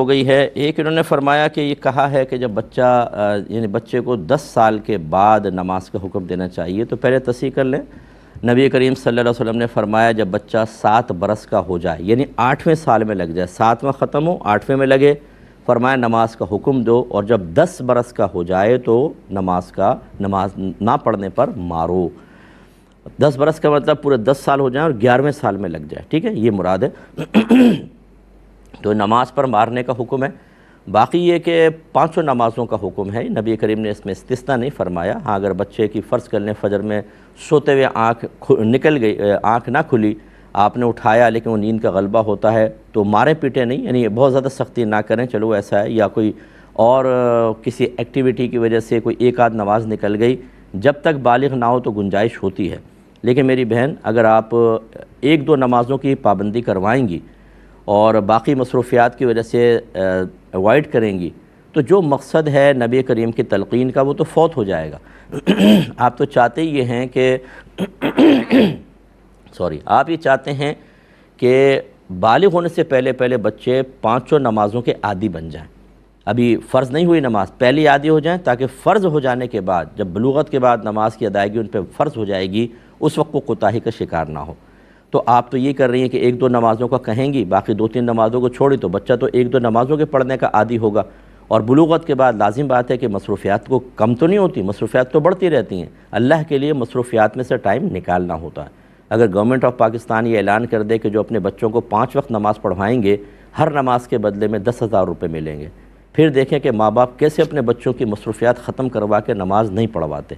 ہو گئی ہے۔ ایک انہوں نے فرمایا کہ یہ کہا ہے کہ جب یعنی بچے کو 10 سال کے بعد نماز کا حکم دینا چاہیے، تو پہلے تصحیح کر لیں۔ نبی کریم صلی اللہ علیہ وسلم نے فرمایا جب بچہ 7 برس کا ہو جائے، یعنی 8ویں سال میں لگ جائے، 7واں ختم ہو 8ویں میں لگے، فرمایا نماز کا حکم دو، اور جب 10 برس کا ہو جائے تو نماز نہ پڑھنے پر مارو۔ 10 برس کا مطلب پورے 10 سال ہو جائیں اور 11ویں سال میں لگ جائے، ٹھیک ہے، یہ مراد ہے۔ تو نماز پر مارنے کا حکم ہے۔ باقی یہ کہ 5 نمازوں کا حکم ہے، نبی کریم نے اس میں استثناء نہیں فرمایا۔ ہاں اگر بچے کی فرض کر لیں فجر میں سوتے ہوئے آنکھ نہ کھلی، آپ نے اٹھایا لیکن وہ نیند کا غلبہ ہوتا ہے تو مارے پیٹے نہیں، یعنی بہت زیادہ سختی نہ کریں، چلو ایسا ہے، یا کوئی اور کسی ایکٹیویٹی کی وجہ سے کوئی ایک آدھ نماز نکل گئی، جب تک بالغ نہ ہو تو گنجائش ہوتی ہے۔ لیکن میری بہن، اگر آپ 1-2 نمازوں کی پابندی کروائیں گی اور باقی مصروفیات کی وجہ سے اوائڈ کریں گی، تو جو مقصد ہے نبی کریم کی تلقین کا وہ تو فوت ہو جائے گا۔ آپ تو چاہتے ہی یہ ہیں کہ آپ یہ چاہتے ہیں کہ بالغ ہونے سے پہلے بچے 5 نمازوں کے عادی بن جائیں۔ ابھی فرض نہیں ہوئی نماز، پہلی عادی ہو جائیں، تاکہ فرض ہو جانے کے بعد، جب بلوغت کے بعد نماز کی ادائیگی ان پہ فرض ہو جائے گی، اس وقت وہ کوتاہی کا شکار نہ ہو۔ تو آپ تو یہ کر رہی ہیں کہ 1-2 نمازوں کا کہیں گی، باقی 2-3 نمازوں کو چھوڑی، تو بچہ تو 1-2 نمازوں کے پڑھنے کا عادی ہوگا، اور بلوغت کے بعد لازم بات ہے کہ مصروفیات کو کم تو نہیں ہوتی، مصروفیات تو بڑھتی رہتی ہیں، اللہ کے لیے مصروفیات میں سے ٹائم نکالنا ہوتا ہے۔ اگر گورنمنٹ آف پاکستان یہ اعلان کر دے کہ جو اپنے بچوں کو 5 وقت نماز پڑھوائیں گے، ہر نماز کے بدلے میں 10,000 روپے ملیں گے، پھر دیکھیں کہ ماں باپ کیسے اپنے بچوں کی مصروفیات ختم کروا کے نماز نہیں پڑھواتے،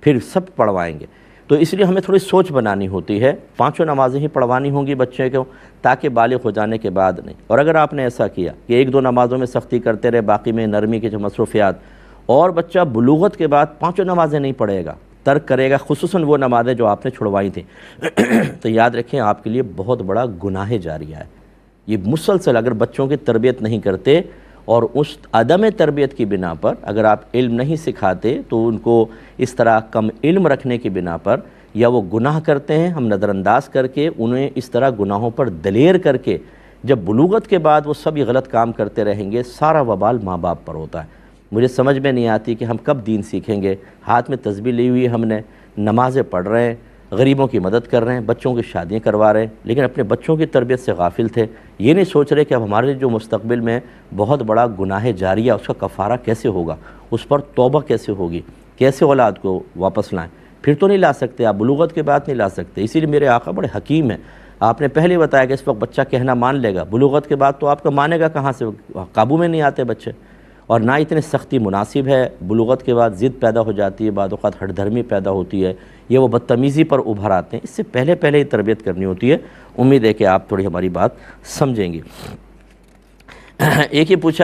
پھر سب پڑھوائیں گے۔ تو اس لیے ہمیں تھوڑی سوچ بنانی ہوتی ہے، 5 نمازیں ہی پڑھوانی ہوں گی بچے کو، تاکہ بالغ ہو جانے کے بعد نہیں۔ اور اگر آپ نے ایسا کیا کہ 1-2 نمازوں میں سختی کرتے رہے، باقی میں نرمی کے جو مصروفیات، اور بچہ بلوغت کے بعد 5 نمازیں نہیں پڑھے گا، ترک کرے گا، خصوصاً وہ نمازیں جو آپ نے چھڑوائی تھیں، تو یاد رکھیں آپ کے لیے بہت بڑا گناہ جاریہ ہے۔ یہ مسلسل اگر بچوں کی تربیت نہیں کرتے، اور اس عدم تربیت کی بنا پر اگر آپ علم نہیں سکھاتے، تو ان کو اس طرح کم علم رکھنے کی بنا پر، یا وہ گناہ کرتے ہیں ہم نظر انداز کر کے انہیں اس طرح گناہوں پر دلیر کر کے، جب بلوغت کے بعد وہ سب یہ غلط کام کرتے رہیں گے، سارا وبال ماں باپ پر ہوتا ہے۔ مجھے سمجھ میں نہیں آتی کہ ہم کب دین سیکھیں گے۔ ہاتھ میں تسبیح لی ہوئی ہم نے، نمازیں پڑھ رہے ہیں، غریبوں کی مدد کر رہے ہیں، بچوں کی شادیاں کروا رہے ہیں، لیکن اپنے بچوں کی تربیت سے غافل تھے۔ یہ نہیں سوچ رہے کہ اب ہمارے جو مستقبل میں بہت بڑا گناہ جاریہ، اس کا کفارہ کیسے ہوگا، اس پر توبہ کیسے ہوگی، کیسے اولاد کو واپس لائیں۔ پھر تو نہیں لا سکتے آپ، بلوغت کے بعد نہیں لا سکتے۔ اسی لیے میرے آقا بڑے حکیم ہیں۔ آپ نے پہلے بتایا کہ اس وقت بچہ کہنا مان لے گا، بلوغت کے بعد تو آپ کا مانے گا کہاں سے، قابو میں نہیں آتے بچے، اور نہ اتنی سختی مناسب ہے۔ بلوغت کے بعد ضد پیدا ہو جاتی ہے، بعض اوقات ہٹ دھرمی پیدا ہوتی ہے، یہ وہ بدتمیزی پر ابھر آتے ہیں۔ اس سے پہلے ہی تربیت کرنی ہوتی ہے۔ امید ہے کہ آپ تھوڑی ہماری بات سمجھیں گی۔ ایک ہی پوچھا